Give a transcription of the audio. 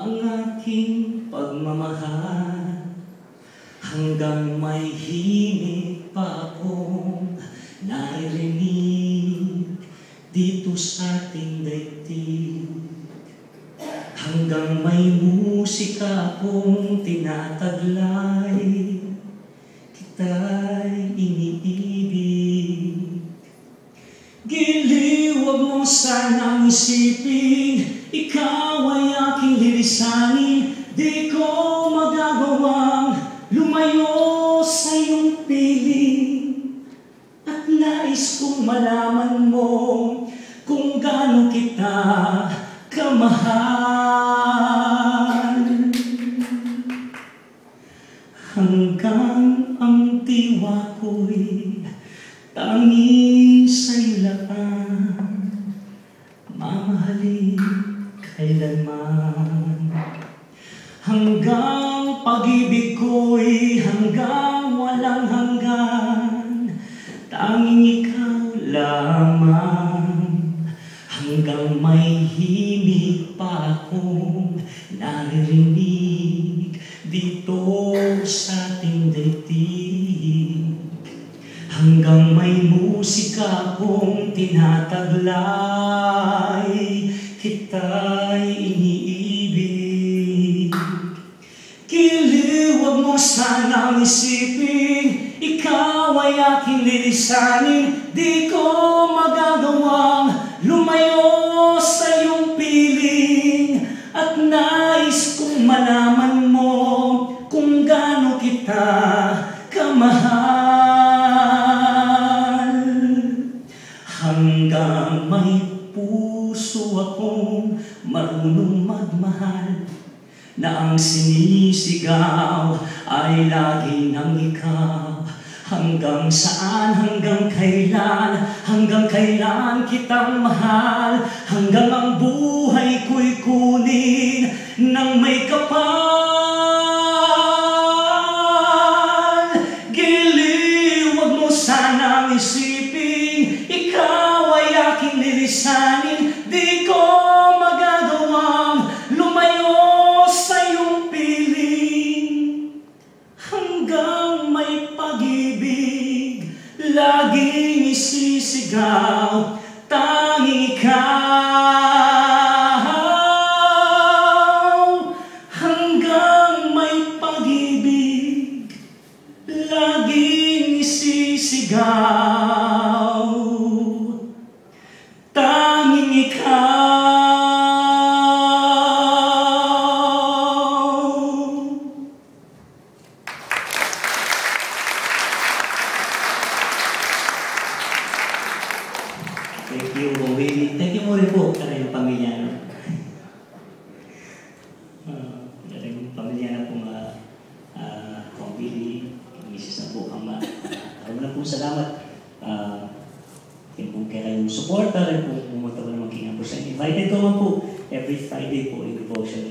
ang aking pagmamahal, hanggang may himig pa akong naririnig dito sa ating daigdig. Hanggang may musika akong tinataglay, kita'y iniibig. Giliw, wag mo sanang isipin, ikaw ay aking lilisanin. Di ko magagawang lumayo sa iyong piling, at nais kong malaman mo kung gaano kita kamahal. Hanggang ang diwa ko'y tanging sa'yo lang, mamahalin kailanman. Hanggang pag-ibig ko'y hanggang walang hanggan, tanging ikaw lamang. Hanggang may himig pa akong naririnig dito sa ating daigdig. Hanggang may musika akong tinataglay, kita'y iniibig. Giliw, wag mo sanang isipin, ikaw ay aking lilisanin. Di ko magagawang lumayo sa iyong piling, at nais kong malaman mo kung gaano kita kamahal. Hanggang may puso akong marunong magmahal, na ang sinisigaw ay lagi ng ikaw. Hanggang saan, hanggang kailan kitang mahal, hanggang ang buhay ko'y kunin ng may kapal. Giliw, wag mo sanang isipin, ikaw ay aking lilisanin. Di ko magagawang lumayo sa iyong piling, hanggang may pag-ibig laging isisigaw, tanging ikaw. Hanggang may pag-ibig laging isisigaw, tanging ikaw. Thank you, Willie. Thank you mo rin po sa kanyang pamilya. Yung pamilya na po kong Willie, Mrs. na po ang na po salamat. Yung po kayong supporter, yung po pumunta ko naman King Ambrose. Invited ko naman po every Friday po in devotion.